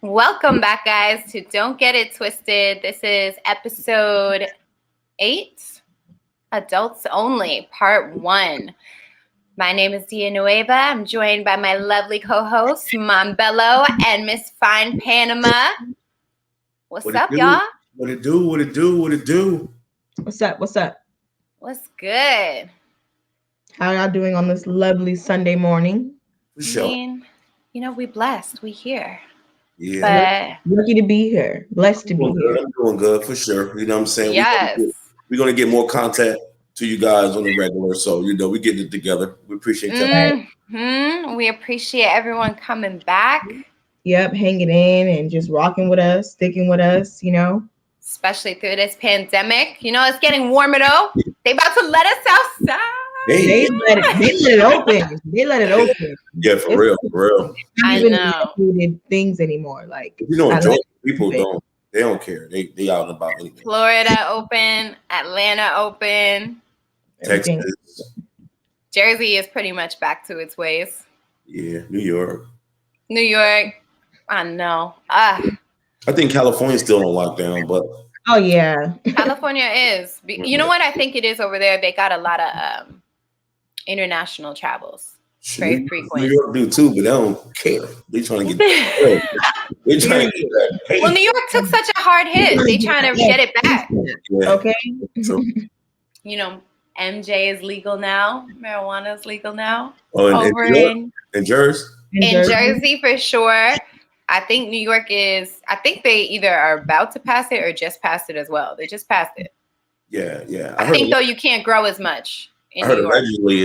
Welcome back, guys, to Don't Get It Twisted. This is episode 8, Adults Only, part 1. My name is Nueva. I'm joined by my lovely co-hosts, Panama Belo and Miss FinePanama. What's up, y'all? What it do? What it do? What it do? What's up? What's up? What's good? How y'all doing on this lovely Sunday morning? For sure. I mean, we blessed. We here. Yeah. But lucky to be here. Blessed to be here. I'm doing good for sure. You know what I'm saying? Yes. We're gonna get more content to you guys on the regular. So we getting it together. We appreciate that. We appreciate everyone coming back. Yep, hanging in and just rocking with us, sticking with us, Especially through this pandemic. It's getting warmer though. They about to let us outside. They let it open. They let it open. Yeah, for real. I Even know. included things anymore. Like Georgia, people don't care. They out and about anyway. Florida open, Atlanta open, Texas, Jersey is pretty much back to its ways. Yeah, New York. I know. I think California's still on lockdown, but oh yeah, California is. You know what I think it is over there? They got a lot of international travels. Very frequent. New York do too, but they don't care. They trying to get that. Well, New York took such a hard hit. They trying to get it back. Yeah. Okay. MJ is legal now. Marijuana is legal now. Oh, over in Jersey? In Jersey for sure. I think New York is. I think they either are about to pass it or just passed it as well. They just passed it. Yeah. I think though you can't grow as much in I heard New York. allegedly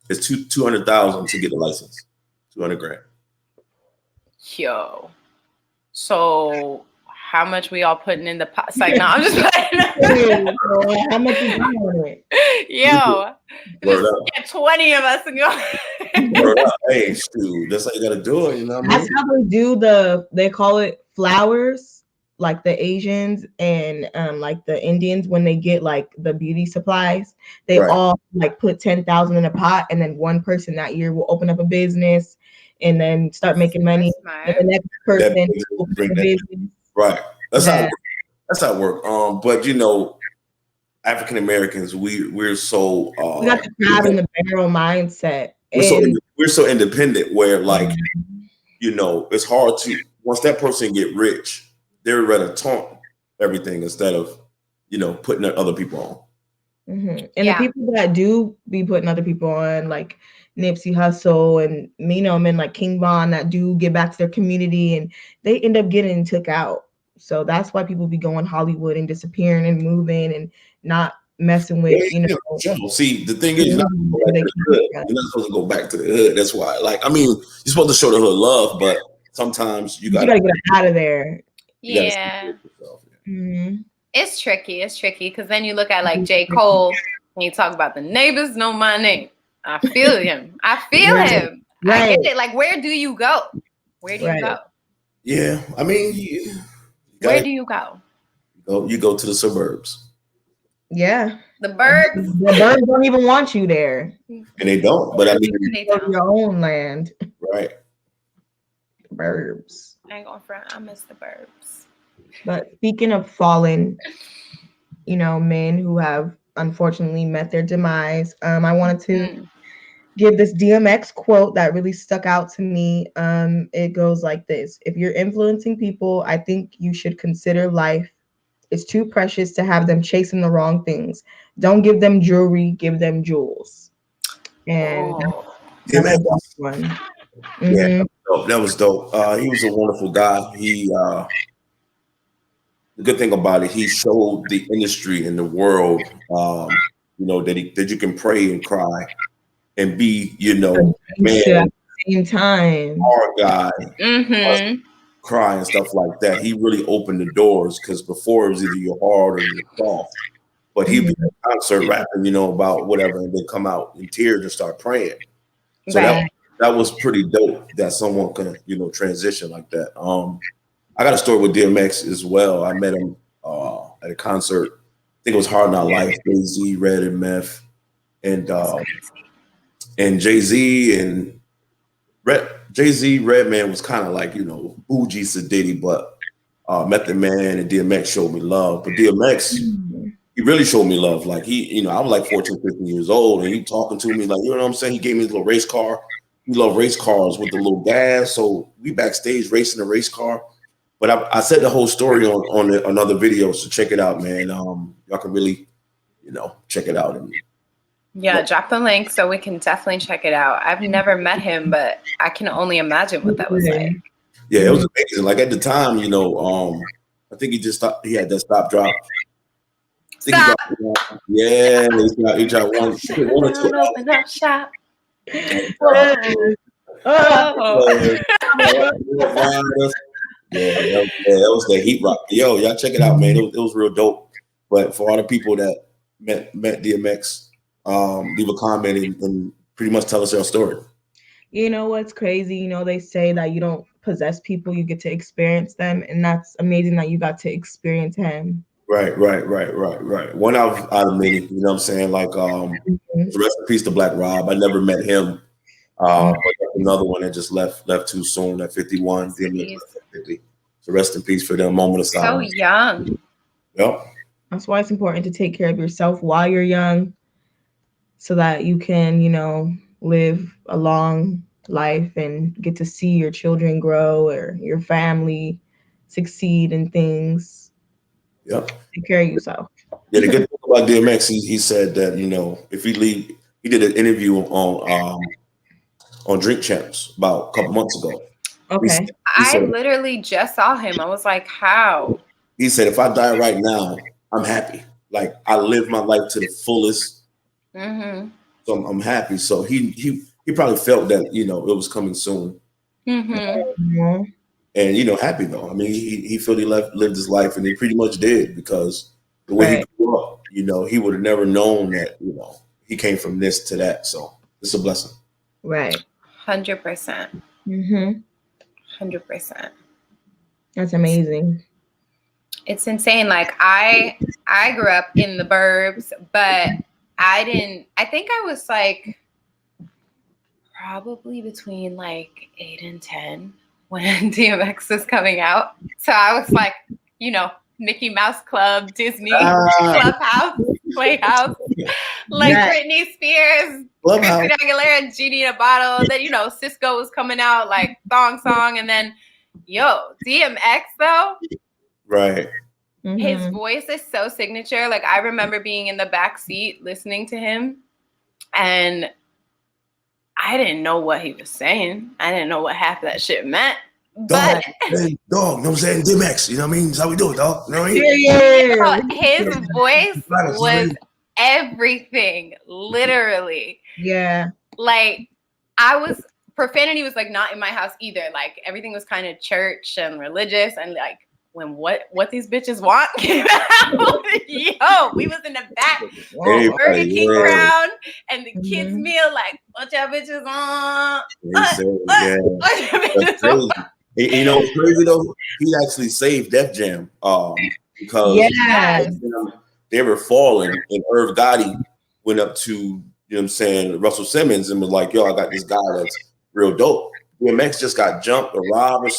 it's 200,000 to get the license. 200 grand. Yo. So how much we all putting in the pot? It's like, no, I'm just putting. How much is on it? Yo. Just get 20 of us and go. Hey, dude, that's how you gotta do it. You know what I mean? That's how they do they call it flowers, like the Asians and like the Indians when they get like the beauty supplies, they all like put 10,000 in a pot, and then one person that year will open up a business and then start making money. And the next person will open a business. Right. That's how it works. But African Americans, we're so we got the crab in the barrel mindset. We're so independent where it's hard to once that person get rich, they're rather taunt everything instead of putting other people on. Mm-hmm. And the people that do be putting other people on, like Nipsey Hussle and men like King Von, that do get back to their community, and they end up getting took out. So that's why people be going Hollywood and disappearing and moving and not messing with See, the thing is, you're not supposed to go back to the hood. That's why. You're supposed to show the hood love, but sometimes you gotta get out of there. Yeah. Mm-hmm. It's tricky because then you look at like J. Cole and you talk about the neighbors know my name. I feel him. him. Right. I get it. Like, where do you go? Where do you go? Yeah, where do you go? You go to the suburbs. Yeah. The birds. The birds don't even want you there. And they don't. But they go to your own land. Right. The burbs. I ain't going front. I miss the burbs. But speaking of fallen, men who have unfortunately met their demise, I wanted to give this DMX quote that really stuck out to me. It goes like this: if you're influencing people, I think you should consider life. It's too precious to have them chasing the wrong things. Don't give them jewelry, give them jewels. And that's one. Mm-hmm. Yeah, that was dope. He was a wonderful guy. The good thing about it, he showed the industry and the world, that you can pray and cry and be, man, at the same time, hard guy, cry and stuff like that. He really opened the doors, because before it was either you're hard or you're soft. But he'd be in a concert rapping, about whatever, and then come out in tears and start praying. So that was pretty dope that someone can, transition like that. I got a story with DMX as well. I met him at a concert. I think it was Hard Knock Life. Jay-Z, Red, and Meth, and Jay-Z and Jay-Z, Redman was kind of like, you know, bougie to Diddy, but Method Man and DMX showed me love. But DMX, he really showed me love. Like I was like 14, 15 years old, and he talking to me like, you know what I'm saying? He gave me his little race car. He loved race cars with the little gas. So we backstage racing the race car. But I said the whole story on another video, so check it out, man. Y'all can really, you know, check it out. Drop the link so we can definitely check it out. I've never met him, but I can only imagine what that was like. Yeah, it was amazing. Like at the time, you know, I think he had that stop drop. Stop. Yeah, he tried one. Open up shop. Yeah, that was the heat rock. Yo, y'all check it out, man. It was real dope. But for all the people that met DMX, leave a comment and pretty much tell us your story. You know what's crazy? You know, they say that you don't possess people, you get to experience them. And that's amazing that you got to experience him. Right. One out of many, you know what I'm saying? Like, rest in peace to Black Rob. I never met him. But another one that just left too soon at 51. 50. So rest in peace for them. Moment of silence. So young. Yep. That's why it's important to take care of yourself while you're young, so that you can, you know, live a long life and get to see your children grow or your family succeed in things. Yep. Take care of yourself. Yeah, the good thing about DMX, he said that, you know, if he leave, he did an interview on Drink Champs about a couple months ago. Okay. I literally just saw him. I was like, how? He said, if I die right now, I'm happy. Like, I live my life to the fullest. Mm-hmm. So I'm happy. So he probably felt that, you know, it was coming soon. Mm-hmm. And, you know, happy though. I mean, he felt he lived his life, and he pretty much did, because the way he grew up, you know, he would have never known that, you know, he came from this to that. So it's a blessing. Right. 100%. 100%. That's amazing. It's insane. Like I grew up in the burbs, but I think I was like probably between like 8 and 10 when DMX was coming out. So I was like, you know, Mickey Mouse Club, Disney, Clubhouse, Playhouse, like Britney Spears, Christina Aguilera, Genie in a Bottle. Then, you know, Cisco was coming out, like Thong Song. And then, DMX though. Right. His voice is so signature. Like, I remember being in the back seat listening to him, and I didn't know what he was saying. I didn't know what half of that shit meant. But dog, you know what I'm saying? DMX, you know what I mean? That's how we do it, dog. You know what I mean? His voice was everything, literally. Yeah. Like, profanity was like not in my house either. Like, everything was kind of church and religious, and like, when what these bitches want came out, we was in the back, Burger King Crown and the kids meal, like, what y'all bitches on? You know, it's crazy though. He actually saved Def Jam because they were falling, and Irv Gotti went up to, you know what I'm saying, Russell Simmons, and was like, yo, I got this guy that's real dope. DMX just got jumped or robbed or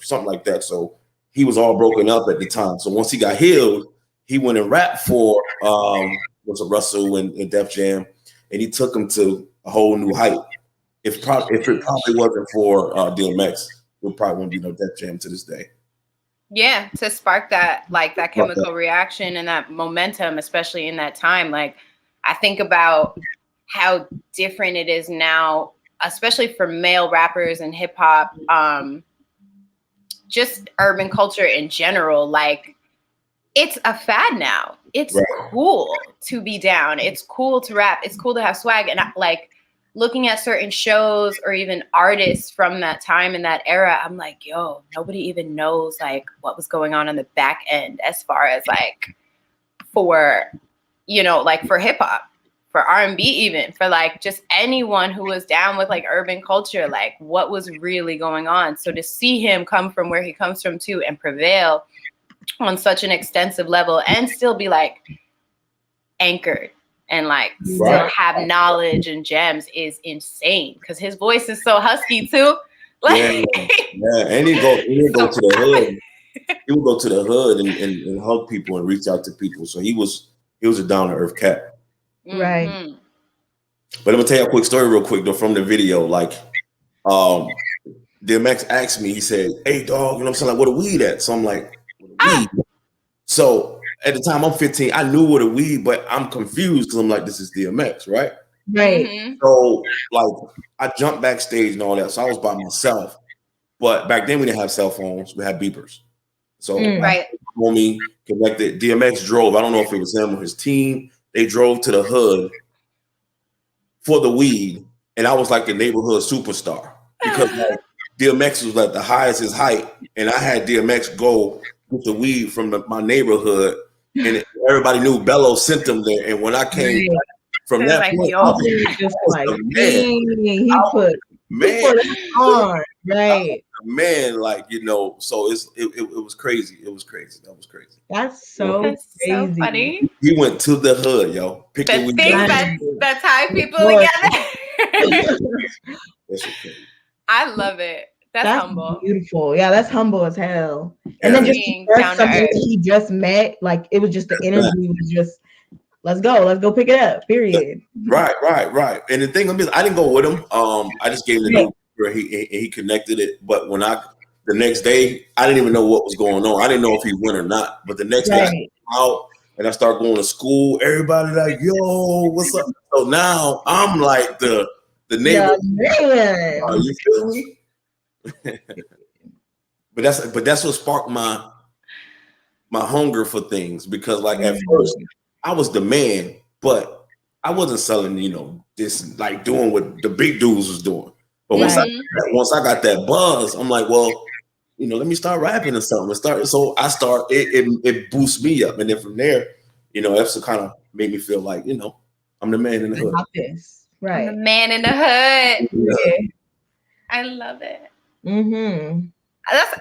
something like that. So he was all broken up at the time. So once he got healed, he went and rapped for Russell and Def Jam, and he took him to a whole new height. If it probably wasn't for DMX, there probably wouldn't be no Def Jam to this day. Yeah, to spark that, like, that chemical reaction and that momentum, especially in that time. Like, I think about how different it is now, especially for male rappers and hip hop. Just urban culture in general, like, it's a fad now. It's cool to be down. It's cool to rap. It's cool to have swag. And like, looking at certain shows or even artists from that time and that era, I'm like, yo, nobody even knows like what was going on the back end as far as like for, you know, like for hip hop, for R&B, even for like just anyone who was down with like urban culture, like what was really going on. So to see him come from where he comes from too and prevail on such an extensive level and still be like anchored and like still have knowledge and gems is insane, because his voice is so husky too. Like, yeah. And he'd go to the hood. He would go to the hood and hug people and reach out to people. So he was a down to earth cat. Right. Mm-hmm. But I'm gonna tell you a quick story real quick though from the video. Like, DMX asked me, he said, "Hey dog, you know what I'm saying? Like, where the weed at?" So I'm like, weed. So at the time I'm 15, I knew what a weed, but I'm confused because I'm like, this is DMX, right? Right. Mm-hmm. So like I jumped backstage and all that. So I was by myself. But back then we didn't have cell phones, we had beepers. So Right. homie connected. DMX drove. I don't know if it was him or his team. They drove to the hood for the weed, and I was like the neighborhood superstar because like, DMX was like the highest his height, and I had DMX go with the weed from my neighborhood, and everybody knew Belo sent them there. And when I came back from that like, point, yo. I was Just the like, man. he put it on. Right. Man, like, you know, so it was crazy. It was crazy. That was crazy. That's so That's so crazy. funny. He went to the hood, yo. Pick The the weed things up. that tie people Lord. together. That's okay. I love it. That's humble. Beautiful. Yeah, that's humble as hell. And Yeah. then just Being to down to something earth. that he just met, like it was just the energy was just let's go pick it up. Period. Right. And the thing is, I didn't go with him. I just gave him the number where he connected it. But when the next day, I didn't even know what was going on. I didn't know if he went or not. But the next day, I came out and I started going to school. Everybody like, yo, what's up? So now I'm like the neighbor. Yeah, You feel me? But that's what sparked my hunger for things, because like at first I was the man, but I wasn't selling, you know, this like doing what the big dudes was doing. But once I got that buzz, I'm like, well, you know, let me start rapping or something. It boosts me up, and then from there, you know, that's kind of made me feel like, you know, I'm the man in the hood. Right. I'm the man in the hood. Yeah. I love it. Mm-hmm.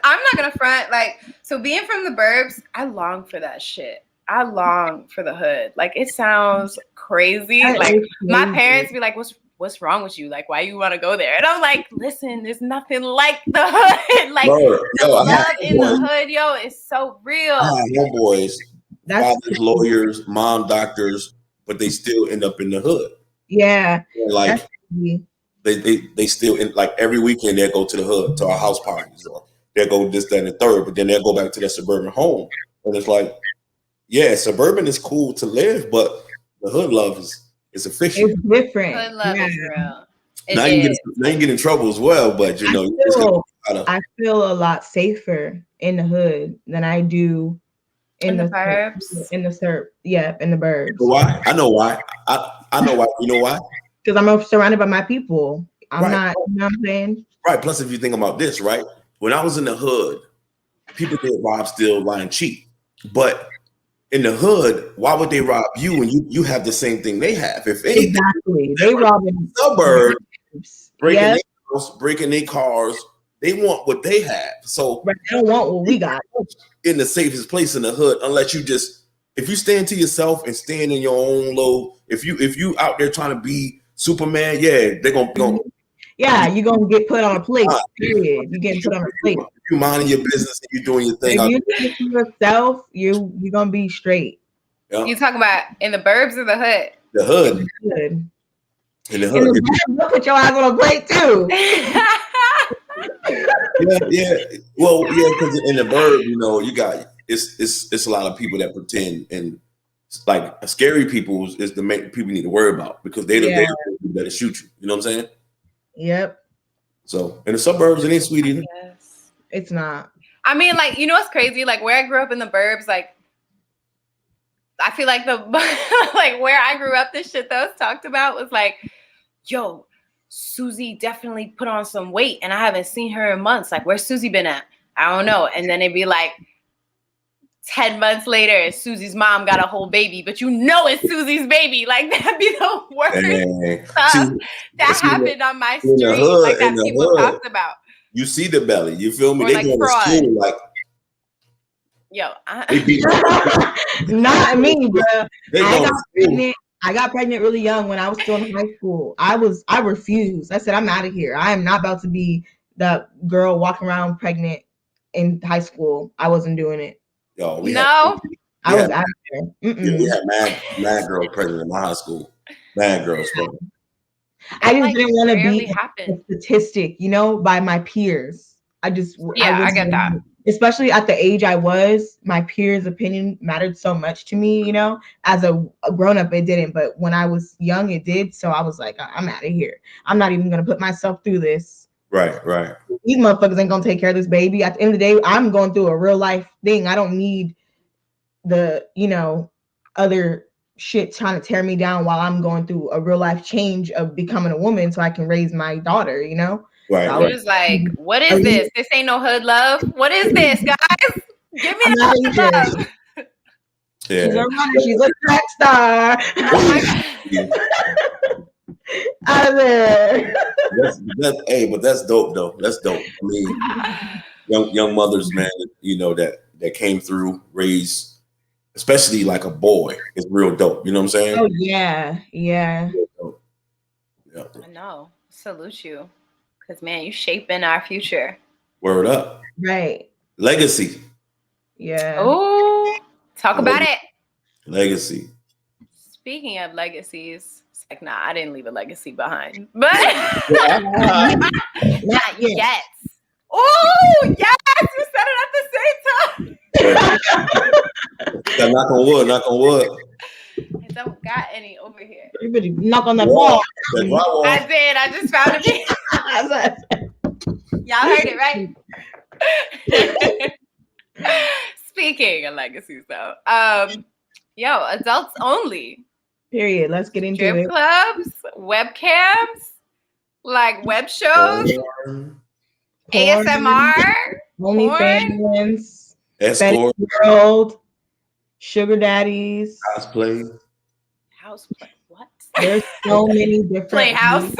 I'm not gonna front, like, so being from the burbs, I long for that shit. I long for the hood. Like, it sounds crazy. Like, my parents be like, what's wrong with you? Like, why you want to go there? And I'm like, listen, there's nothing like the hood. Like, the love in the hood, yo, is so real. I have homeboys, fathers, lawyers, mom, doctors, but they still end up in the hood. Yeah. Like, they still, like, every weekend they'll go to the hood, to our house parties, or they'll go this, that, and the third, but then they'll go back to their suburban home. And it's like, yeah, suburban is cool to live, but the hood love is official. It's different. Hood love is real. Now you get in trouble as well, but you know, I feel a lot safer in the hood than I do in the burbs. In the burbs. Why? I know why. I know why. You know why? Because I'm surrounded by my people. I'm not, you know what I'm saying? Right. Plus, if you think about this, right? When I was in the hood, people did rob, steal, lie, and cheat. But in the hood, why would they rob you when you have the same thing they have? If anything, exactly, they rob in the suburbs, breaking their house, breaking their cars. They want what they have. So they don't want what we got. In the safest place in the hood, unless you just, if you stand to yourself and stand in your own low, if you out there trying to be Superman, they're gonna yeah, you're gonna get put on a plate. Period. You getting put on a plate. You minding your business and you doing your thing. If you think to yourself, you're gonna be straight. Yeah. You talking about in the burbs or the hood? The hood. In the hood. They'll put your eyes on a plate too. yeah. Well, because in the burb, you know, you got it's a lot of people that pretend, and like scary people is the main people you need to worry about, because they're the people that shoot you. You know what I'm saying? Yep. So in the suburbs, it ain't sweet either. Yes. It's not. I mean, like, you know what's crazy? Like, where I grew up in the burbs, like, I feel like like where I grew up, this shit that was talked about was like, yo, Susie definitely put on some weight and I haven't seen her in months. Like, where's Susie been at? I don't know. And then it'd be like 10 months later, Susie's mom got a whole baby, but you know it's Susie's baby. Like, that'd be the worst stuff that happened on my street. Hood, like that people talked about. You see the belly, you feel me? Or they like go fraud. to school like, yo, not me, bro. I got pregnant really young when I was still in high school. I refused. I said, I'm out of here. I am not about to be that girl walking around pregnant in high school. I wasn't doing it. Yo, I was out there. Yeah, we had mad girls pregnant in my high school. Mad girls pregnant. I just didn't want to be a statistic, you know, by my peers. I get that. Especially at the age I was, my peers' opinion mattered so much to me, you know. As a grown-up, it didn't. But when I was young, it did. So I was like, I'm out of here. I'm not even going to put myself through this. Right. These motherfuckers ain't going to take care of this baby. At the end of the day, I'm going through a real life thing. I don't need the, you know, other shit trying to tear me down while I'm going through a real life change of becoming a woman so I can raise my daughter, you know? Right. So I was like, what is this? This ain't no hood love. What is this, guys? Give me the hood love. Yeah. She's a runner. She's a track star. Oh my God. Out of there. But that's dope, though. That's dope. I mean, young mothers, man, you know, that came through, raised, especially like a boy, is real dope. You know what I'm saying? Oh, yeah. Yeah. I know. Salute you. Because, man, you shaping our future. Word up. Right. Legacy. Yeah. Oh, talk about it. Legacy. Speaking of legacies, it's like, nah, I didn't leave a legacy behind. But not yet. Oh, yes, you said it at the same time. Knock on wood. I don't got any over here. Everybody knock on that wall. I did. I just found it. Y'all heard it, right? Speaking of legacies, though, adults only. Period. Let's get into it. Strip clubs, webcams, like web shows, ASMR, OnlyFans, escort, world, sugar daddies, cosplay. What? There's so many different Playhouse.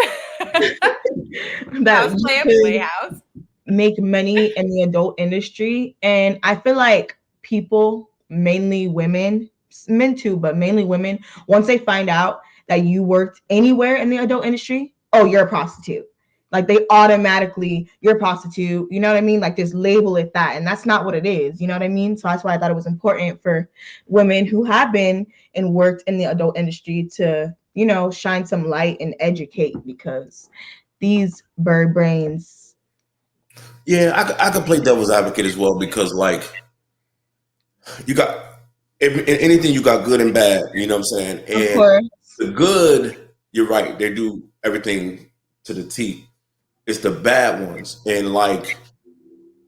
Playhouse. Make money in the adult industry, and I feel like people, mainly women, men too, but mainly women, once they find out that you worked anywhere in the adult industry, oh, you're a prostitute. Like they automatically, you're a prostitute. You know what I mean? Like just label it that, and that's not what it is. You know what I mean? So that's why I thought it was important for women who have been and worked in the adult industry to, you know, shine some light and educate, because these bird brains. Yeah, I could play devil's advocate as well, because like you got in anything, you got good and bad. You know what I'm saying? And the good, you're right, they do everything to the T. It's the bad ones, and like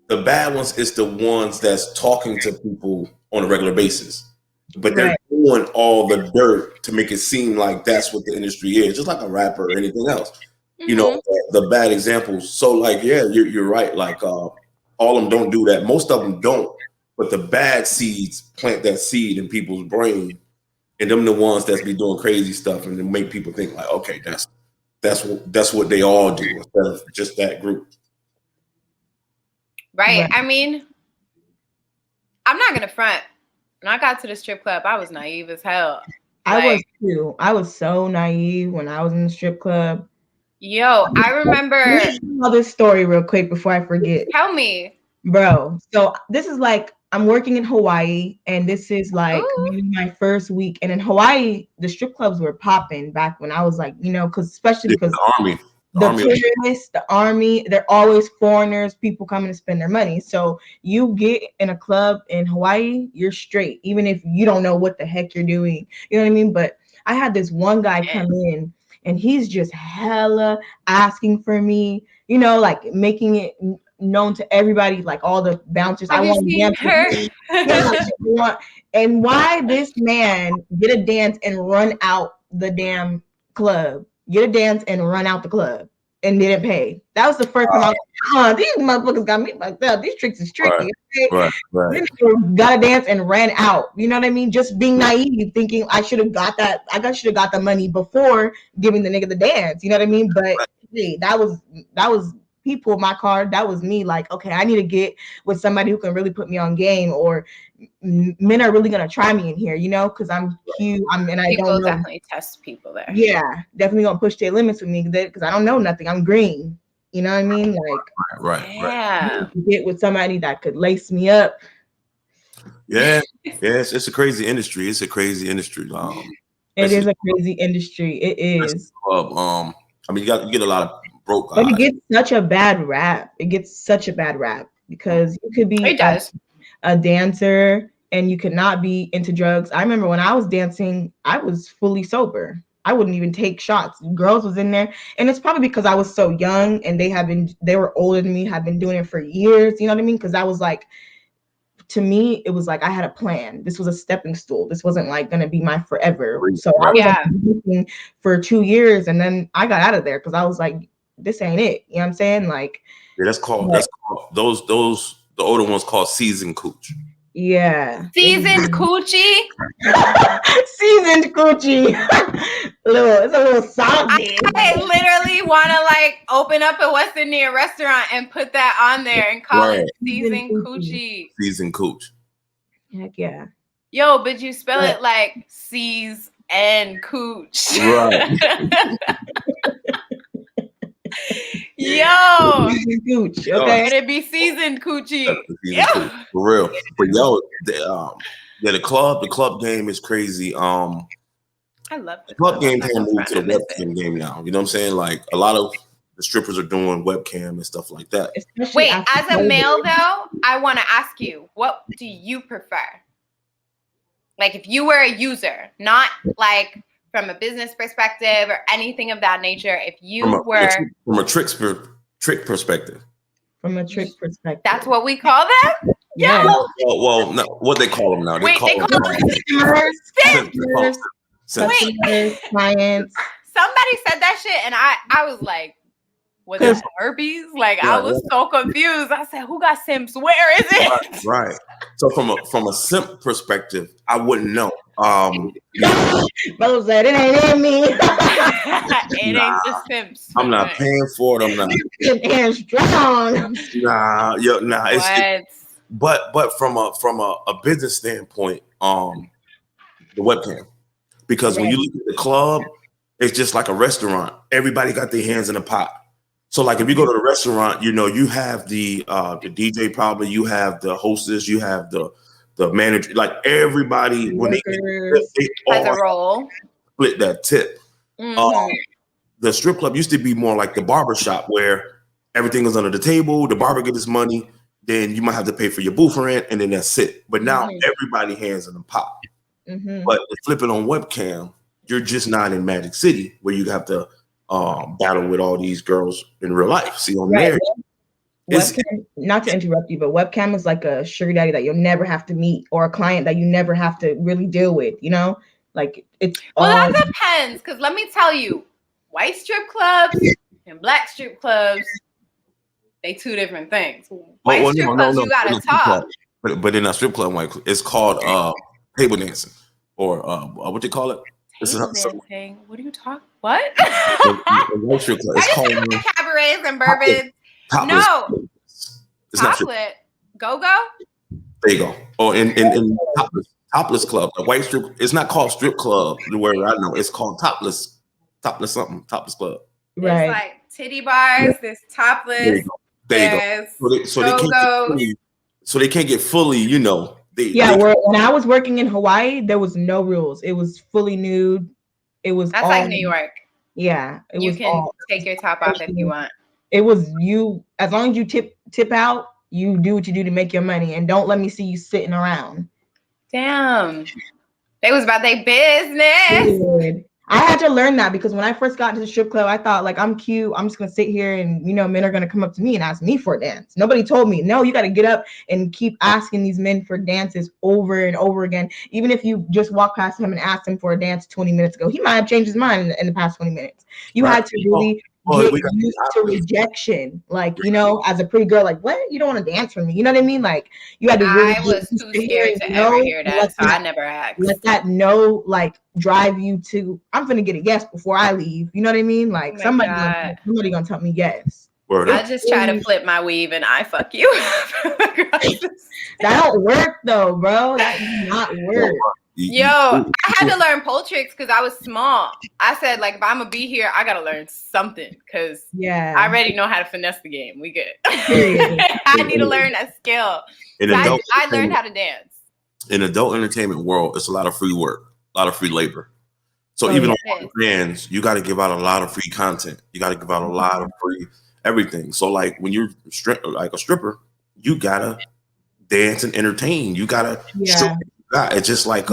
the bad ones, it's the ones that's talking to people on a regular basis, but they're doing all the dirt to make it seem like that's what the industry is, just like a rapper or anything else. You know, the bad examples. So like, yeah, you're right. Like all of them don't do that. Most of them don't. But the bad seeds plant that seed in people's brain, and them the ones that's be doing crazy stuff, and then make people think like, okay, that's what they all do instead of just that group. Right. I mean, I'm not gonna front. When I got to the strip club, I was naive as hell. I was too. I was so naive when I was in the strip club. Yo, I remember. Tell this story real quick before I forget. Tell me, bro. So this is like, I'm working in Hawaii, and this is like my first week. And in Hawaii, the strip clubs were popping back when I was like, you know, because the army. The tourists, the army, they're always foreigners, people coming to spend their money. So you get in a club in Hawaii, you're straight, even if you don't know what the heck you're doing. You know what I mean? But I had this one guy come in, and he's just hella asking for me, you know, like making it known to everybody, like all the bouncers. I want to dance with her. And why this man get a dance and run out the damn club? Get a dance and run out the club and didn't pay. That was the first time I was like, these motherfuckers got me like that. These tricks is tricky. Right. Got a dance and ran out. You know what I mean? Just being naive, thinking I should have got that. I should have got the money before giving the nigga the dance. You know what I mean? But hey, that was he pulled my card. That was me. Like, okay, I need to get with somebody who can really put me on game, or men are really gonna try me in here, you know, because I'm cute. And I don't know. Definitely test people there. Yeah, definitely gonna push their limits with me because I don't know nothing. I'm green. You know what I mean? Like, right. Get with somebody that could lace me up. Yeah, it's a crazy industry. It's a crazy industry. It is a crazy industry. It is. I mean, you get a lot of broke guys. But it gets such a bad rap. It gets such a bad rap because you could be a dancer and you could not be into drugs. I remember when I was dancing, I was fully sober. I wouldn't even take shots. Girls was in there, and it's probably because I was so young and they were older than me, had been doing it for years. You know what I mean? Because I was like, to me, it was like I had a plan. This was a stepping stool. This wasn't like going to be my forever. So I was like, for 2 years, and then I got out of there because I was like, this ain't it. You know what I'm saying? Like, that's called those the older ones called seasoned cooch. Yeah. Seasoned coochie. Seasoned coochie. It's a little salty. I literally want to like open up a West Indian restaurant and put that on there and call it seasoned coochie. Seasoned cooch. Heck yeah. Yo, but you spell it like C's and cooch. Right. Yo, cooch, okay. It'd be seasoned coochie. For real. But the club game is crazy. I love the club game can move to the webcam game now. You know what I'm saying? Like a lot of the strippers are doing webcam and stuff like that. Wait, as a male though, I want to ask you, what do you prefer? Like if you were a user, not like from a business perspective or anything of that nature, if you from a trick perspective. From a trick perspective. That's what we call them? Yeah. Well, no, what they call them now. They call them clients. Somebody said that shit and I was like, was it herpes? Like I was so confused. I said, who got simps? Where is it? Right. So from a simp perspective, I wouldn't know. Bro said it ain't in me. It ain't the simps. I'm not paying for it. I'm not. And strong. But from a business standpoint, the webcam, because when you look at the club, it's just like a restaurant. Everybody got their hands in a pot. So like if you go to the restaurant, you know, you have the DJ probably, you have the hostess, you have the manager, like everybody when they has a role. Split that tip. The strip club used to be more like the barber shop where everything was under the table, the barber gets his money, then you might have to pay for your booth rent, and then that's it. But now everybody hands in the pot. But flip it on webcam, you're just not in Magic City where you have to battle with all these girls in real life. See on there. Webcam, not to interrupt you, but webcam is like a sugar daddy that you'll never have to meet, or a client that you never have to really deal with. You know, like it's. Well, that depends, because let me tell you, white strip clubs and black strip clubs, they two different things. White strip clubs, you gotta talk. But in a strip club, like it's called table dancing, or what do you call it? Table dancing. What are you talking? What? It's called cabarets and bourbons. Topless. No, it's topless. Go. There you go. Oh, in topless club, the white strip. It's not called strip club. Where I know it's called topless club. Right. It's like titty bars. There's topless. There you go. So they can't get fully. You know. When I was working in Hawaii, there was no rules. It was fully nude. It was. That's like New York. Yeah, you can take your top off if you want. It was you, as long as you tip out, you do what you do to make your money, and don't let me see you sitting around. Damn, they was about their business. I had to learn that because when I first got into the strip club, I thought like I'm cute. I'm just gonna sit here and men are gonna come up to me and ask me for a dance. Nobody told me, no, you got to get up and keep asking these men for dances over and over again. Even if you just walk past him and asked him for a dance 20 minutes ago, he might have changed his mind in the past 20 minutes. You had to really get used to rejection, like as a pretty girl, like what, you don't want to dance for me, you know what I mean? Like you had to really I was too scared to ever hear that, so I never asked. Let that no like drive you to, I'm gonna get a yes before I leave, you know what I mean? Like somebody gonna tell me yes. I just try to flip my weave and I fuck you. That don't work though, bro. That does not work. I had to learn pole tricks because I was small. I said, like, if I'm gonna be here, I gotta learn something because I already know how to finesse the game. We good. I need to learn a skill. So I learned how to dance. In adult entertainment world, it's a lot of free work, a lot of free labor. So even on fans, you got to give out a lot of free content. You got to give out a lot of free everything. So like when you're like a stripper, you gotta dance and entertain. You gotta it's just like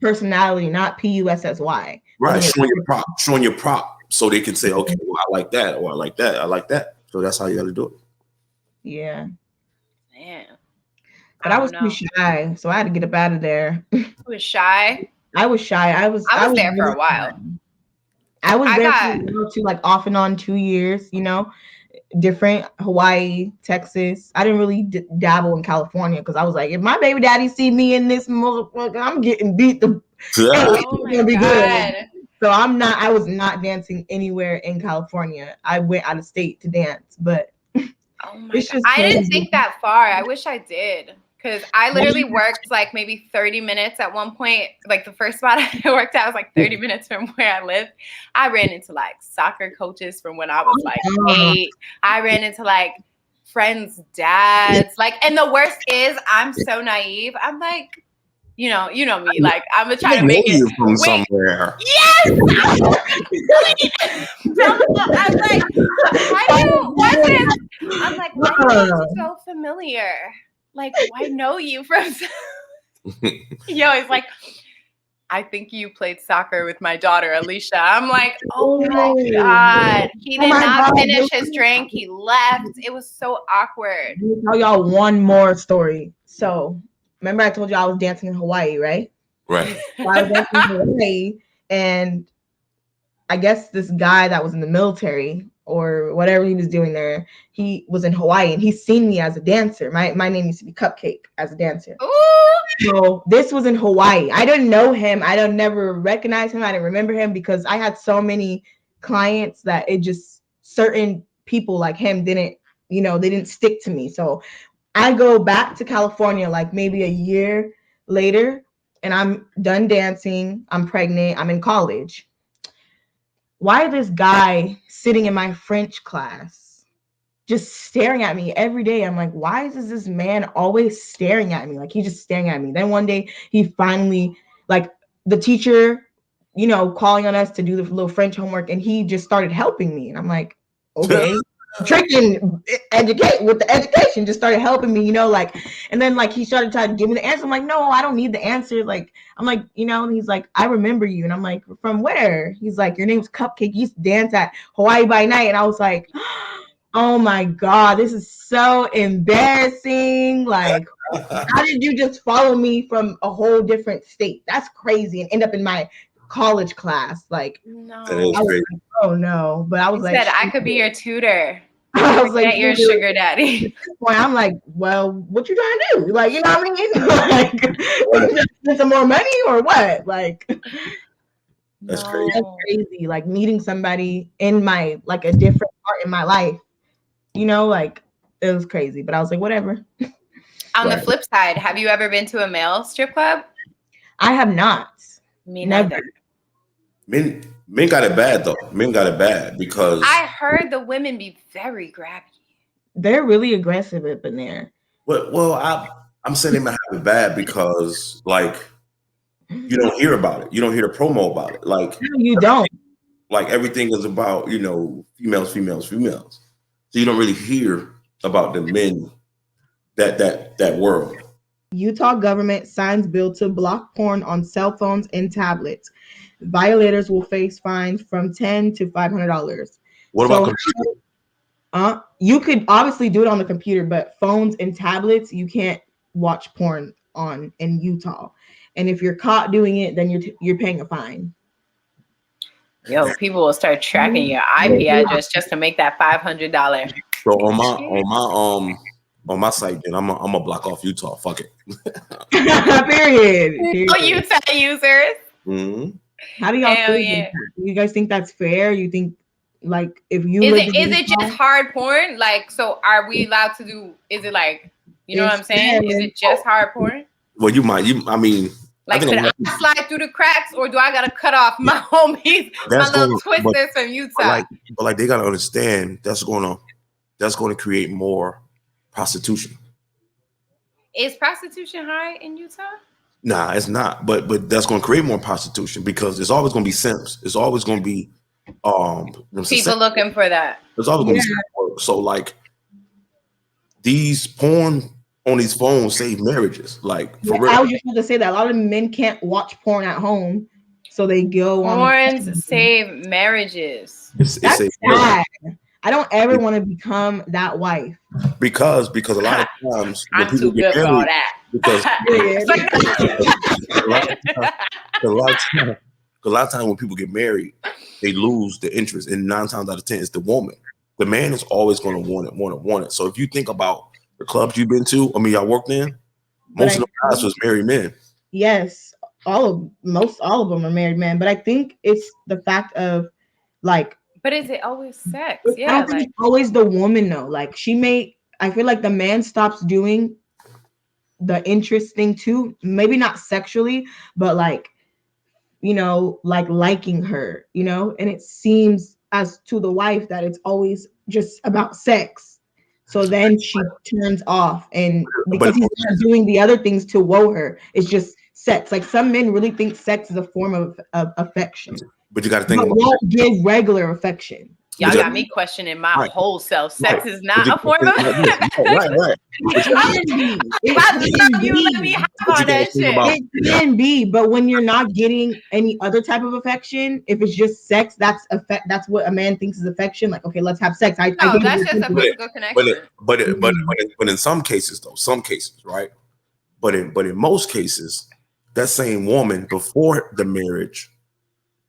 personality, not PUSSY. Right, showing your prop, so they can say, okay, well, I like that, or I like that, I like that. So that's how you got to do it. Yeah. Man. But I was too shy, so I had to get up out of there. You was shy? I was shy. I was there for a while. I was there for like off and on 2 years, you know, different Hawaii, Texas. I didn't really dabble in California because I was like, if my baby daddy see me in this motherfucker, I'm getting beat. Oh my God. So I was not dancing anywhere in California. I went out of state to dance, but oh my God. I didn't think that far. I wish I did. Because I literally worked like maybe 30 minutes at one point. Like the first spot I worked at was like 30 minutes from where I lived. I ran into like soccer coaches from when I was like 8. I ran into like friends' dads. Like, and the worst is I'm so naive. I'm like, you know me. Like I'm gonna try to make it from somewhere. Yes. I'm like, why do you look so familiar? Like, I know you from. Yo, he's like, I think you played soccer with my daughter, Alicia. I'm like, oh my God. He did not finish his drink. He left. It was so awkward. Let me tell y'all one more story. So, remember I told you I was dancing in Hawaii, right? Right. So I was dancing in Hawaii, and I guess this guy that was in the military or whatever he was doing there, he was in Hawaii and he's seen me as a dancer. My name used to be Cupcake as a dancer. Ooh. So this was in Hawaii. I didn't know him. I don't never recognize him. I didn't remember him because I had so many clients that it just certain people like him didn't, they didn't stick to me. So I go back to California like maybe a year later and I'm done dancing. I'm pregnant. I'm in college. Why this guy sitting in my French class just staring at me every day? I'm like, why is this man always staring at me? Like, he's just staring at me. Then one day he finally, like the teacher, calling on us to do the little French homework, and he just started helping me. And I'm like, okay. Tricking educate with the education, just started helping me, and then like he started trying to give me the answer. I'm like, no, I don't need the answer. Like, I'm like, and he's like, I remember you. And I'm like, from where? He's like, your name's Cupcake. You used to dance at Hawaii by Night. And I was like, oh my God, this is so embarrassing. Like, how did you just follow me from a whole different state? That's crazy. And end up in my college class. Like, no. That is crazy. Like, oh no. But I was like, said I could be your tutor. I was like, your sugar daddy. At this point, I'm like, well, what you trying to do? Like, you know what I mean? Like, get some more money or what? Like, that's crazy. That's crazy. Like meeting somebody in my like a different part in my life, like it was crazy. But I was like, whatever. On the flip side, have you ever been to a male strip club? I have not. Me neither. Men got it bad though. Men got it bad because I heard the women be very grabby. They're really aggressive up in there. Well, I'm saying they might have it bad because like you don't hear about it. You don't hear the promo about it. Like no, you don't. Like everything is about females. So you don't really hear about the men that world. Utah government signs bill to block porn on cell phones and tablets. Violators will face fines from $10 to $500. What about computer? You could obviously do it on the computer, but phones and tablets you can't watch porn on in Utah. And if you're caught doing it, then you're paying a fine. Yo, people will start tracking your IP address just to make that $500. So on my site, then I'm a block off Utah. Fuck it. Period. Oh, Utah users. Mm-hmm. How do y'all feel? Yeah. You guys think that's fair? You think like if you is it just hard porn? Like, so are we allowed to do? Is it like what I'm saying? Is it just hard porn? Well, I mean, Like, could I slide through the cracks, or do I gotta cut off my homies, my little twisters from Utah? But like they gotta understand that's going to create more prostitution. Is prostitution high in Utah? Nah, it's not. But that's going to create more prostitution because it's always going to be simps. It's always going to be people looking for that. There's always going to be work. So like these porn on these phones save marriages. Like for real. I was just going to say that a lot of men can't watch porn at home, so they go on. Porns save marriages. That's sad. I don't ever want to become that wife. Because a lot of times I'm too good for all that. Because a lot of times when people get married, they lose the interest, and 9 times out of 10 it's the woman. The man is always going to want it. So if you think about the clubs you've been to, I mean, y'all worked in, most of the guys was married men. Yes, all of them are married men, but I think it's the fact of like. But is it always sex? I don't think it's always the woman though. Like I feel like the man stops doing the interest thing too. Maybe not sexually, but like, like liking her, and it seems as to the wife that it's always just about sex. So then she turns off, and because he's not doing the other things to woo her, it's just sex. Like some men really think sex is a form of affection. But you got to think about won't give regular affection. Y'all got me questioning my whole self. Sex is not a form of right. It can be, but when you're not getting any other type of affection, if it's just sex, that's what a man thinks is affection. Like, okay, let's have sex. That's just a physical connection. But in some cases, right? But in most cases, that same woman before the marriage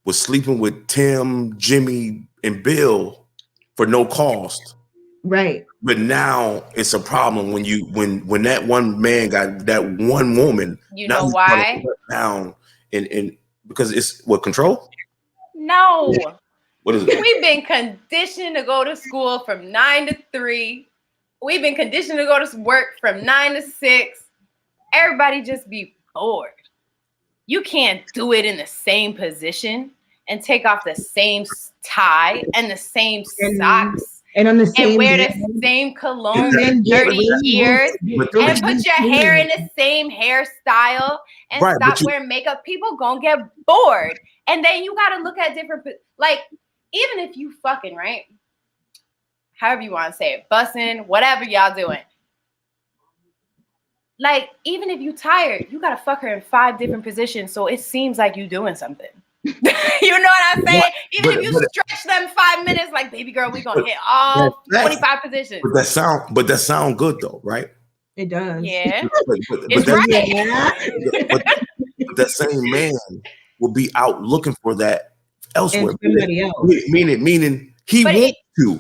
was sleeping with Tim, Jimmy, and Bill for no cost. Right. But now it's a problem when that one man got that one woman. You know why? Down and because it's what, control? No. What is it? We've been conditioned to go to school from 9 to 3. We've been conditioned to go to work from 9 to 6. Everybody just be bored. You can't do it in the same position and take off the same tie and the same socks and on the same and wear the same cologne for 30 years and put your hair in the same hairstyle and stop wearing makeup. People gonna get bored. And then you gotta look at different, like, even if you fucking, right? However you want to say it, bussing, whatever y'all doing. Like, even if you tired, you gotta fuck her in 5 different positions, so it seems like you doing something. You know what I'm saying? Even if you stretch them 5 minutes, like, baby girl, we gonna hit all 25 positions. But that sound good though, right? It does. Yeah. It's right. But that same man will be out looking for that elsewhere. Meaning he wants to.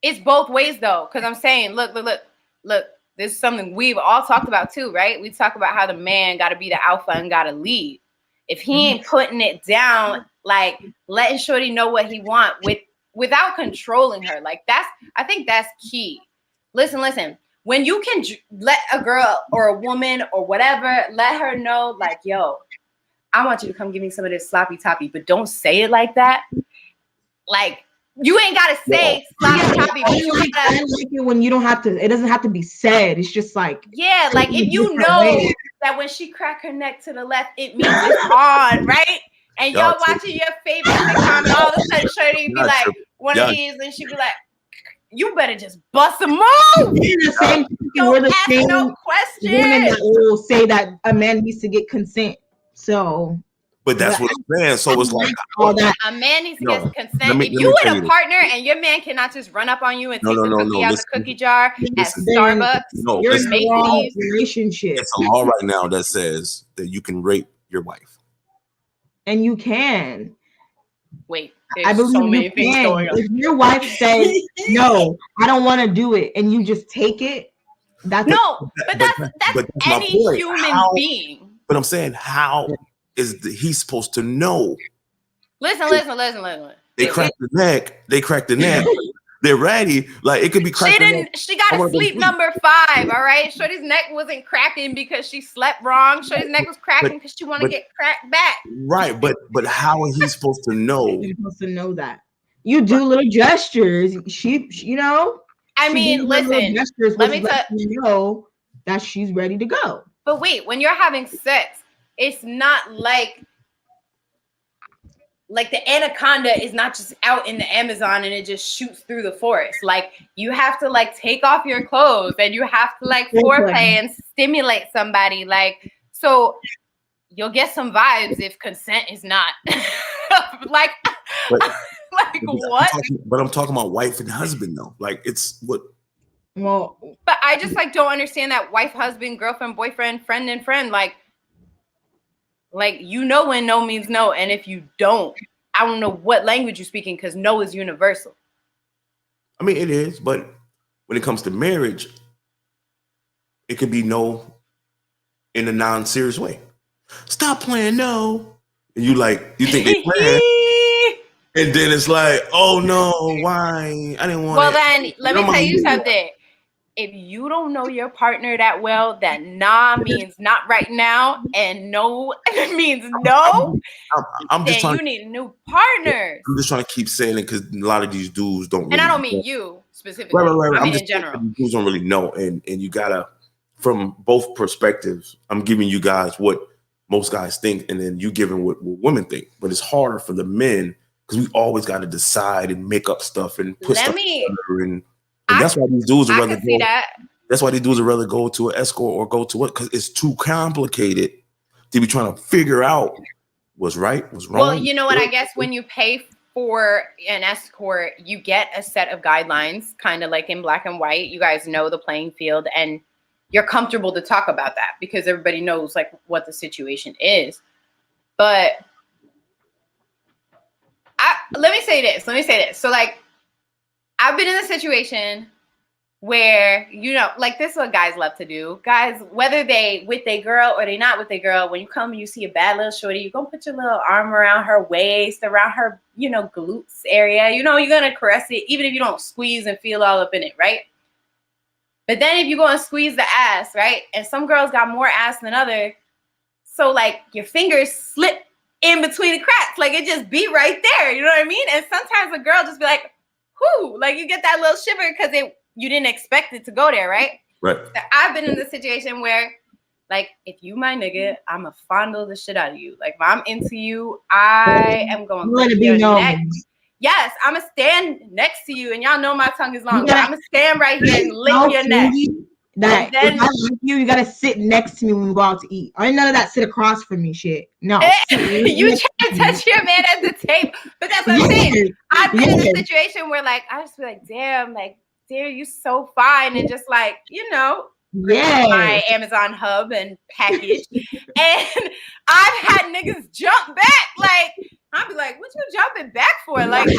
It's both ways though, because I'm saying, look. This is something we've all talked about too, right? We talk about how the man got to be the alpha and got to lead. If he ain't putting it down, like letting shorty know what he want without controlling her, like I think that's key. Listen. When you can let a girl or a woman or whatever, let her know, like, yo, I want you to come give me some of this sloppy toppy, but don't say it like that. Like, you ain't gotta say sloppy toppy. I like it when you don't have to. It doesn't have to be said. It's just like, yeah, like if you know that when she crack her neck to the left, it means it's on, right? And y'all watching your favorite sitcom, and all of a sudden, shorty be like one of these, and she be like, "You better just bust a move." Don't ask no question. Women that will say that a man needs to get consent. So. But that's what I'm saying. So it's like all that. A man needs to get consent. If you with a partner and your man cannot just run up on you and take the cookie out the cookie jar at Starbucks, you're in a wrong relationship. It's a law right now that says that you can rape your wife. And you can. Wait, I believe so many things going on. If your wife says, no, I don't want to do it, and you just take it, that's any human being. But I'm saying, how is he's supposed to know? Listen. They crack the neck. they're ready. Like it could be cracking. She got a sleep number 5. All right. Shorty's neck wasn't cracking because she slept wrong. Shorty's neck was cracking because she want to get cracked back. Right. But how is he supposed to know? You're supposed to know that. You do little gestures. She you know. I mean, listen. Let me tell you know that she's ready to go. But wait, when you're having sex, it's not like the anaconda is not just out in the Amazon and it just shoots through the forest. Like you have to like take off your clothes and you have to like foreplay and stimulate somebody. Like, so you'll get some vibes if consent is not like, what? But I'm talking about wife and husband though. Like it's what. Well, but I just like don't understand that wife, husband, girlfriend, boyfriend, friend, and friend. Like, you know when no means no. And if you don't, I don't know what language you're speaking because no is universal. I mean, it is. But when it comes to marriage, it could be no in a non-serious way. Stop playing no. And you think they playing. And then it's like, oh, no, why? I didn't want Well, then let me tell you something. If you don't know your partner that well, that nah means not right now, and no means no, you need new partners. I'm just trying to keep saying it because a lot of these dudes don't. And I don't mean you specifically. Right. I mean in general. Dudes don't really know, and you gotta, from both perspectives, I'm giving you guys what most guys think, and then you giving what women think. But it's harder for the men because we always got to decide and make up stuff and put stuff together and that's why these dudes would rather go. That's why these dudes would rather go to an escort or go to what? Because it's too complicated to be trying to figure out what's right, what's wrong. Well, you know what? I guess when you pay for an escort, you get a set of guidelines, kind of like in black and white. You guys know the playing field, and you're comfortable to talk about that because everybody knows like what the situation is. But let me say this. So like, I've been in a situation where, you know, like this is what guys love to do. Guys, whether they with their girl or they not with their girl, when you come and you see a bad little shorty, you're going to put your little arm around her waist, around her, you know, glutes area. You know, you're going to caress it, even if you don't squeeze and feel all up in it, right? But then if you go and squeeze the ass, right? And some girls got more ass than others. So, like, your fingers slip in between the cracks. Like, it just be right there. You know what I mean? And sometimes a girl just be like, whoo, like you get that little shiver because you didn't expect it to go there, right? Right. So I've been in this situation where, like, if you my nigga, I'ma fondle the shit out of you. Like, if I'm into you, I am going to lick your neck. Yes, I'ma stand next to you, and y'all know my tongue is long. But I'ma stand right here and lick your neck. That if I like you gotta sit next to me when we go out to eat. I ain't none of that sit across from me shit. No. You try to touch your man at the table. But that's what I'm saying. I've been in a situation where like I just be like, damn, you so fine. And just like, you know, my Amazon hub and package. And I've had niggas jump back. Like, I'd be like, what you jumping back for? Like,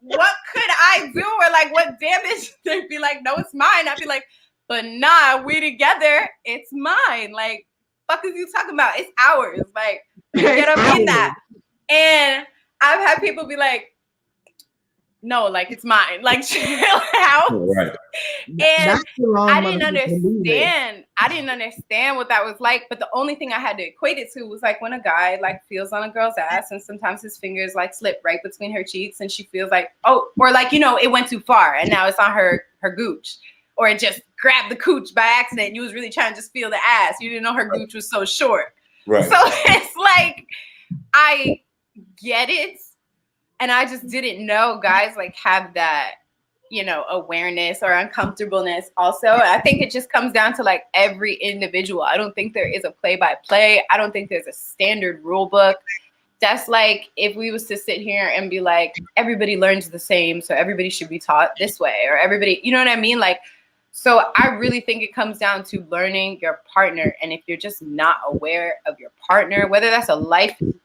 what could I do? Or like, what damage? They'd be like, no, it's mine. I'd be like, but nah, we together. It's mine. Like, fuck is you talking about? It's ours. Like, get up in that. And I've had people be like, no, like it's mine. Like, chill out. Right. And I didn't understand what that was like. But the only thing I had to equate it to was like when a guy like feels on a girl's ass and sometimes his fingers like slip right between her cheeks and she feels like, oh, or like, you know, it went too far and now it's on her gooch. Or it just grabbed the cooch by accident. You was really trying to just feel the ass. You didn't know her gooch was so short. Right. So it's like, I get it. And I just didn't know guys like have that, you know, awareness or uncomfortableness also. I think it just comes down to like every individual. I don't think there is a play-by-play. I don't think there's a standard rule book. That's like if we was to sit here and be like, everybody learns the same, so everybody should be taught this way. Or everybody, you know what I mean? Like, so I really think it comes down to learning your partner. And if you're just not aware of your partner, whether that's a lifelong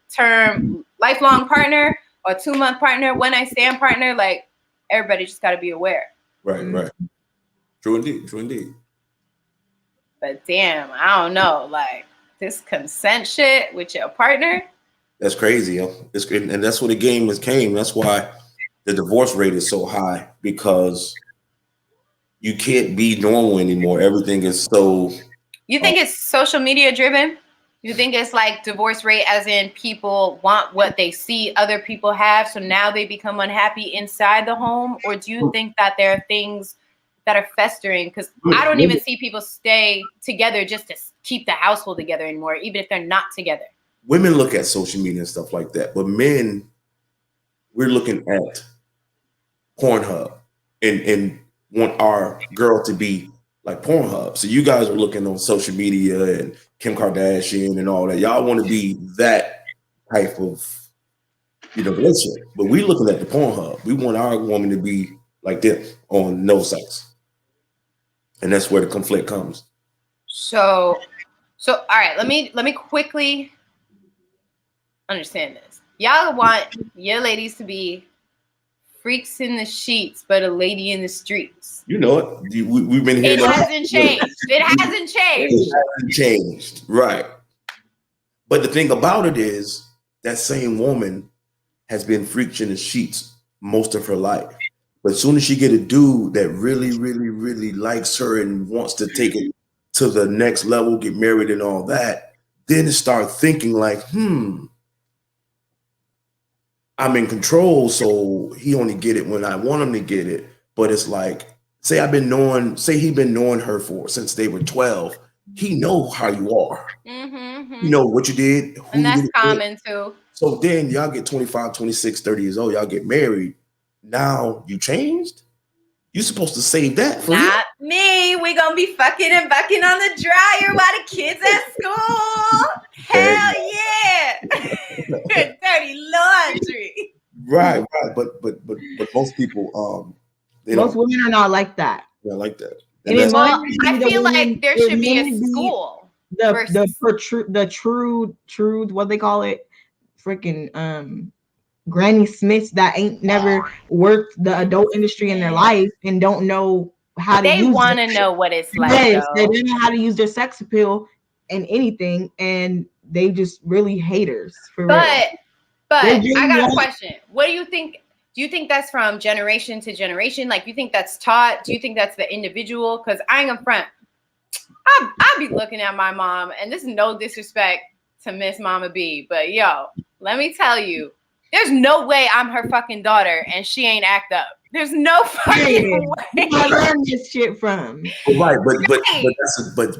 partner or 2-month partner, one-night stand partner, like everybody just got to be aware. Right, right. True indeed. But damn, I don't know, like this consent shit with your partner. That's crazy, yo. And that's where the game came. That's why the divorce rate is so high because you can't be normal anymore. Everything is so. You think it's social media driven? You think it's like divorce rate as in people want what they see other people have, so now they become unhappy inside the home? Or do you think that there are things that are festering? Because I don't even see people stay together just to keep the household together anymore, even if they're not together. Women look at social media and stuff like that, but men, we're looking at Pornhub and want our girl to be like Pornhub. So you guys are looking on social media and Kim Kardashian and all that. Y'all want to be that type of, relationship. But we looking at the Pornhub. We want our woman to be like them on no sex. And that's where the conflict comes. So all right, let me quickly understand this. Y'all want your ladies to be freaks in the sheets, but a lady in the streets. You know it. We've been here. It hasn't changed. It hasn't changed. It hasn't changed. Right. But the thing about it is that same woman has been freaks in the sheets most of her life. But as soon as she get a dude that really, really, really likes her and wants to take it to the next level, get married and all that, then start thinking like, I'm in control, so he only get it when I want him to get it. But it's like, say he been knowing her since they were 12. He know how you are. You know what you did. And that's common too. So then y'all get 25, 26, 30 years old. Y'all get married. Now you changed? You're supposed to save that for Not me. We gonna be fucking and bucking on the dryer while the kids at school. Hell yeah. Dirty laundry. Right. But most people most women are not like that. Yeah, like that. And I feel like there should be a school. The true what they call it, freaking Granny Smiths that ain't never worked the adult industry in their life and don't know how to use it. They want to know what it's like. Yes, they don't know how to use their sex appeal in anything, and they just really haters for real. But I got a question. What do you think? Do you think that's from generation to generation? Like, you think that's taught? Do you think that's the individual? Because I ain't gonna front. I'll be looking at my mom, and this is no disrespect to Miss Mama B, but yo, let me tell you, there's no way I'm her fucking daughter and she ain't act up. There's no fucking way. I learned this shit from. Right, but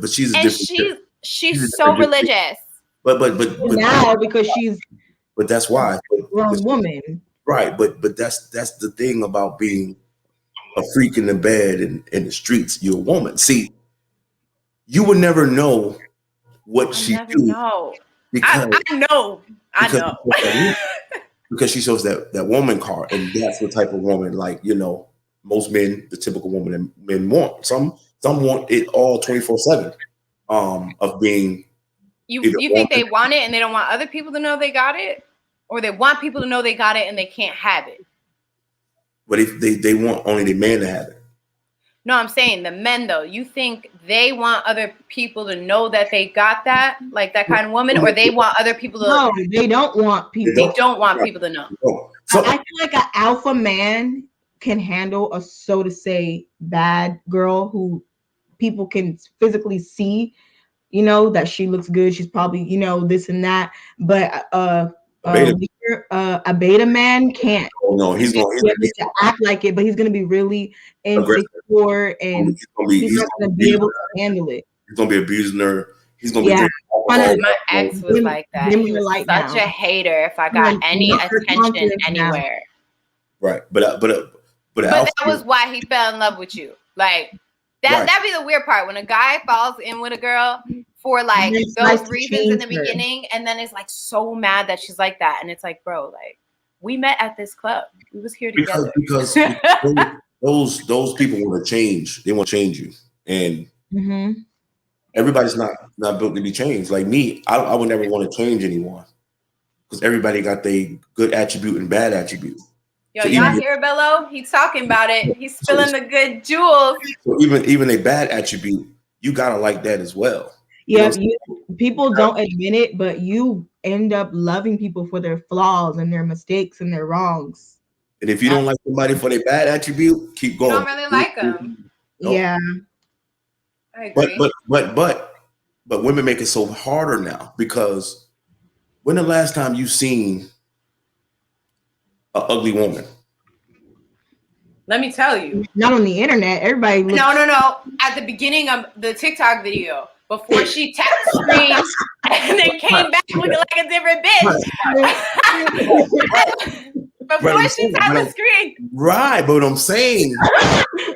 she's a and different. She's so religious. But now because she's. But that's why. Grown woman. Right, but that's the thing about being a freak in the bed and in the streets. You're a woman. See, you would never know what she do. Know. Because, I know. Because she shows that woman card, and that's the type of woman, like, most men, the typical woman that men want. Some want it all 24/7. Of being. You think they want it and they don't want other people to know they got it? Or they want people to know they got it and they can't have it? But if they want only the man to have it. No, I'm saying the men, though. You think they want other people to know that they got that? Like that kind of woman? Or they want other people to... No, they don't want people. They don't want people to know. So I feel like an alpha man can handle a, so to say, bad girl who people can physically see, that she looks good. She's probably, this and that. But a beta man can't. Oh, no, he's going to act like it, but he's going to be really insecure and he's not going to be able to handle it. He's going to be abusing her. He's going to be. My ex was like that. He was such a hater if I got any attention anywhere. Right, but that was why he fell in love with you. Like that'd be the weird part when a guy falls in with a girl for like those reasons in the beginning, and then is like so mad that she's like that, and it's like, bro, like we met at this club, we was here together. Because those people want to change. They want to change you, and everybody's not built to be changed. Like me, I would never want to change anyone because everybody got their good attribute and bad attribute. Yo, so y'all hear Belo? He's talking about it. He's spilling the good jewels. So even a bad attribute, you gotta like that as well. Yeah, people don't admit it, but you end up loving people for their flaws and their mistakes and their wrongs. And if you don't like somebody for their bad attribute, keep going. You don't really like them. Nope. Yeah. I agree. But women make it so harder now, because when the last time you seen an ugly woman? Let me tell you. Not on the internet. Everybody looks. No. At the beginning of the TikTok video, before she tapped the screen and then came back looking like a different bitch. Before she tapped the screen. Right, but I'm saying.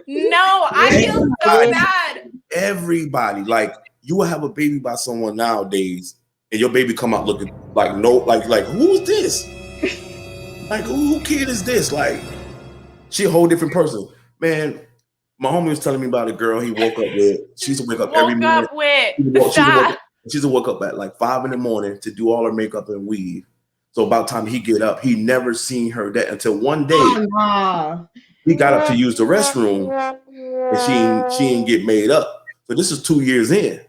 No, I feel so bad. Everybody, like, you will have a baby by someone nowadays, and your baby come out looking like who is this? Like, who kid is this? Like, she a whole different person. Man, my homie was telling me about a girl he woke up with. She used to wake up every morning. She used to wake up at like 5 a.m. to do all her makeup and weave. So about the time he get up, he never seen her that until one day he got up to use the restroom, and she ain't get made up. So this is 2 years in.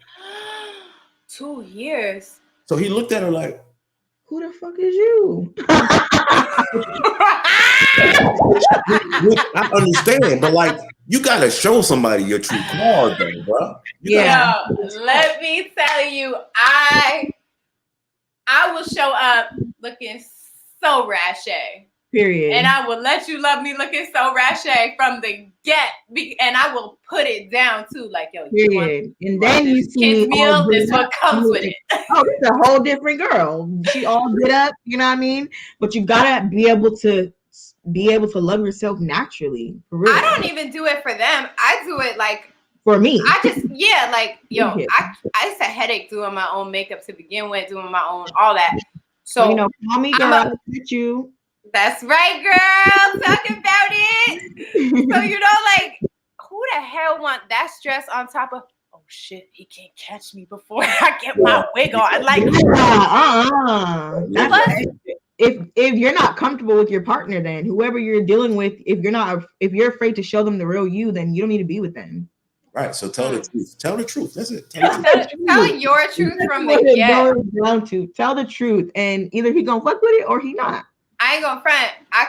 2 years. So he looked at her like, who the fuck is you? I understand, but like, you gotta show somebody your true card, though, bro. Let me tell you, I will show up looking so rashy. Period. And I will let you love me looking so rashy from the get, and I will put it down too, like, yo, you period. And then you see kids meal. This what comes with it. Oh, it's a whole different girl. She all get up, you know what I mean? But you gotta be able to love yourself naturally. For real. I don't even do it for them. I do it like for me. I just I used to headache doing my own makeup to begin with, doing my own all that. So call me girl. I'll get you. That's right, girl. Talk about it. So like, who the hell want that stress on top of? Oh shit, he can't catch me before I get my wig on. Like, if you're not comfortable with your partner, then whoever you're dealing with, if you're afraid to show them the real you, then you don't need to be with them. Right. So tell the truth. Tell the truth. That's it. Tell your truth from the get. Tell the truth, and either he gonna fuck with it or he not. I ain't gonna front. I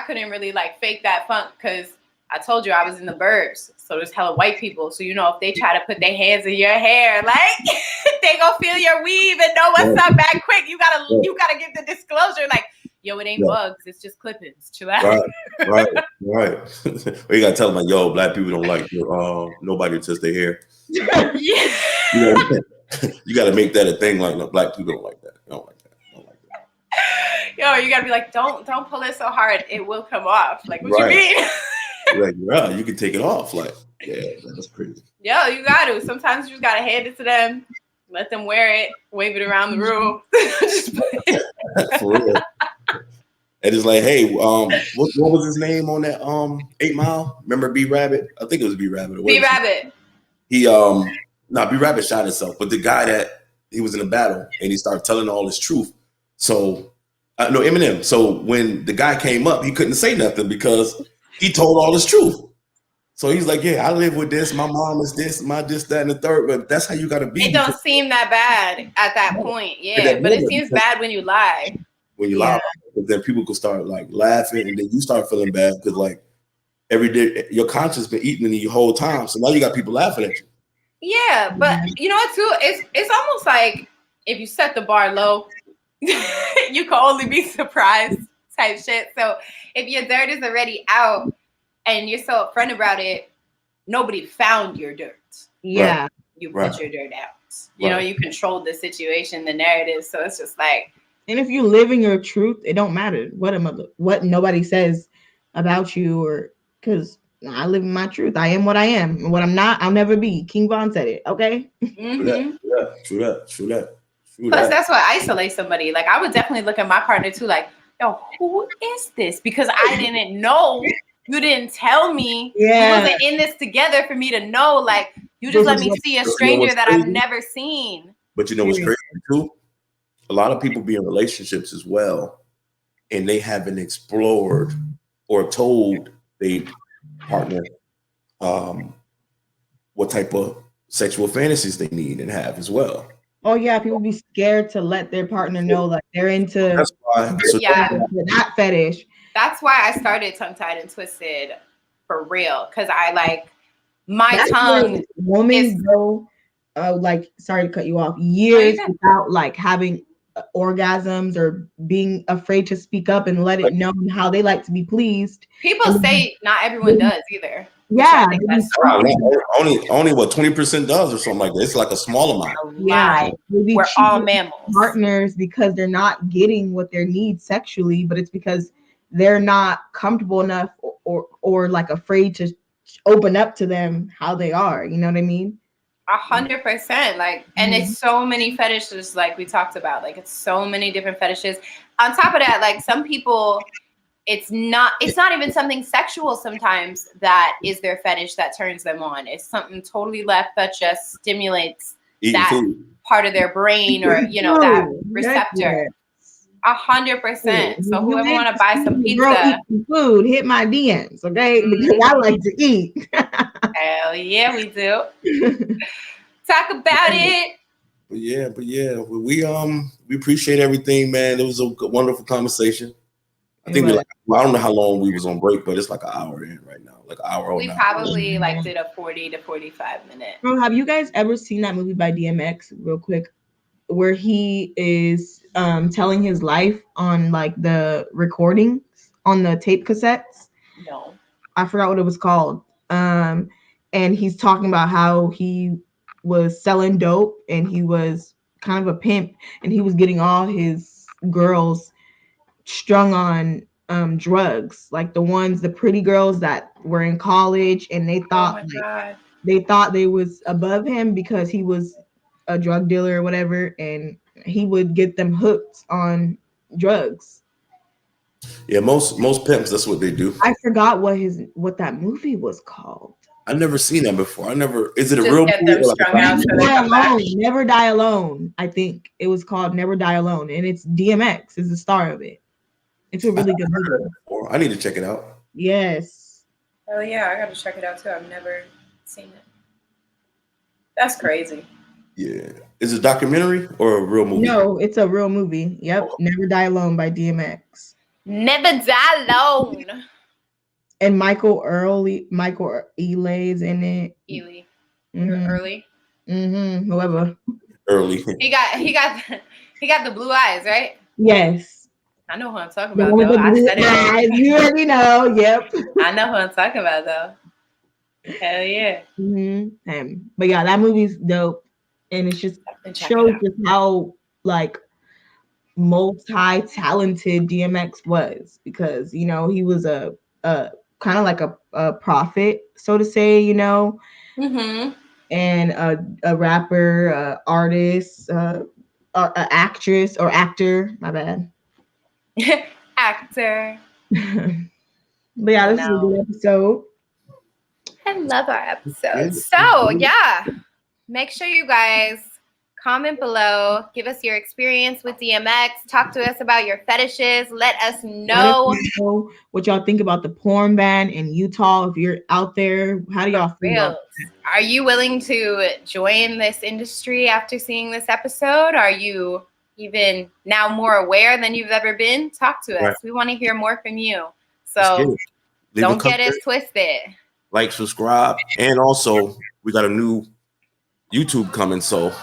couldn't really like fake that funk, because I told you I was in the burbs. So there's hella white people. So if they try to put their hands in your hair, like they gonna feel your weave and know what's up back quick. You gotta give the disclosure, like, yo, it ain't bugs, it's just clippings. Chill out. Right. Well, you gotta tell them, like, yo, black people don't like nobody touch their hair. Yeah. You gotta make that a thing. Like, no, black people don't like that. They don't like that. Yo, you gotta be like, don't pull it so hard, it will come off. Like, what you mean? Like, yeah, you can take it off. Like, yeah, that's crazy. Yo, you gotta. Sometimes you just gotta hand it to them, let them wear it, wave it around the room. For real. And it's like, hey, what was his name on that 8 Mile? Remember B Rabbit? I think it was B Rabbit. B Rabbit. He B Rabbit shot himself, but the guy that he was in a battle and he started telling all his truth. So no, Eminem. So when the guy came up, he couldn't say nothing because he told all his truth. So he's like, yeah, I live with this. My mom is this, this, that, and the third. But that's how you got to be. It don't seem that bad at that point. Yeah, but it seems bad when you lie. When you lie, because then people could start like laughing, and then you start feeling bad because like every day your conscience been eating you the whole time. So now you got people laughing at you. Yeah, but you know what too? It's almost like if you set the bar low, you can only be surprised type shit. So if your dirt is already out and you're so upfront about it, nobody found your dirt. Yeah. You put your dirt out. You know, you controlled the situation, the narrative. So it's just like. And if you live in your truth, it don't matter what nobody says about you, or because I live in my truth. I am what I am. And what I'm not, I'll never be. King Von said it. Okay. Mm-hmm. True that. Plus, that's what isolates somebody. Like, I would definitely look at my partner too, like, yo, who is this? Because I didn't know. You didn't tell me. Yeah. You wasn't in this together for me to know. Like, you just let me see a stranger that I've never seen. But you know what's crazy too? A lot of people be in relationships as well, and they haven't explored or told their partner what type of sexual fantasies they need and have as well. Oh yeah, people be scared to let their partner know like they're into that's why that fetish. That's why I started Tongue Tied and Twisted for real. Because I like my tongue. Women go, like, sorry to cut you off, years without like having orgasms or being afraid to speak up and let it know how they like to be pleased. People say not everyone does either. Yeah, I think that's wrong. Only what 20% does or something like that. It's like a small amount. Yeah, we're all mammals. Partners because they're not getting what they need sexually, but it's because they're not comfortable enough or like afraid to open up to them how they are. You know what I mean? 100%. Like, and it's so many fetishes, like we talked about. Like, it's so many different fetishes. On top of that, like some people, it's not even something sexual sometimes that is their fetish that turns them on. It's something totally left that just stimulates part of their brain or, that receptor. 100%. So whoever want to buy some pizza. Girl, eat some food, hit my DMs, okay? Because I like to eat. Hell yeah, we do. Talk about it. But yeah, we appreciate everything, man. It was a wonderful conversation. I think I don't know how long we was on break, but it's like an hour in right now, like an hour. We probably did a 40 to 45 minute. Bro, have you guys ever seen that movie by DMX? Real quick, where he is telling his life on like the recordings on the tape cassettes? No, I forgot what it was called. And he's talking about how he was selling dope and he was kind of a pimp and he was getting all his girls strung on drugs, like the pretty girls that were in college and they thought they was above him because he was a drug dealer or whatever, and he would get them hooked on drugs. Yeah, most pimps, that's what they do. I forgot what that movie was called. I've never seen that before. Is it a real movie? Never Die Alone. I think it was called Never Die Alone, and it's DMX is the star of it. It's a really good movie. I need to check it out. Yes. Oh yeah, I got to check it out too. I've never seen it. That's crazy. Yeah. Is it a documentary or a real movie? No, it's a real movie. Yep. Oh. Never Die Alone by DMX. Never Die Alone. And Michael Ealy's in it. Ely. Early. Whoever. Early. He got the blue eyes, right? Yes. I know who I'm talking about though. I said it. You already know. Yep. I know who I'm talking about though. Hell yeah. But yeah, that movie's dope, and it just shows just how like multi-talented DMX was, because he was a kind of like a prophet, so to say, and a rapper, artist, an actress or actor. My bad. Actor. But yeah, this is a good episode. I love our episodes. So yeah, make sure you guys comment below, give us your experience with DMX, talk to us about your fetishes, let us know what y'all think about the porn ban in Utah. If you're out there, how do y'all feel? Are you willing to join this industry after seeing this episode? Are you even now more aware than you've ever been? Talk to us. Right. We want to hear more from you. So don't get it twisted. Like, subscribe, and also we got a new YouTube coming, so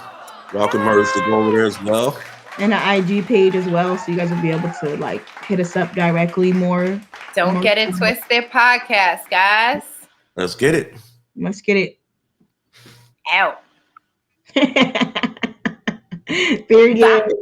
y'all can merge to go over there as well. And an IG page as well, so you guys will be able to like hit us up directly more. Don't get it twisted podcast, guys. Let's get it. Let's get it. Out. Very good.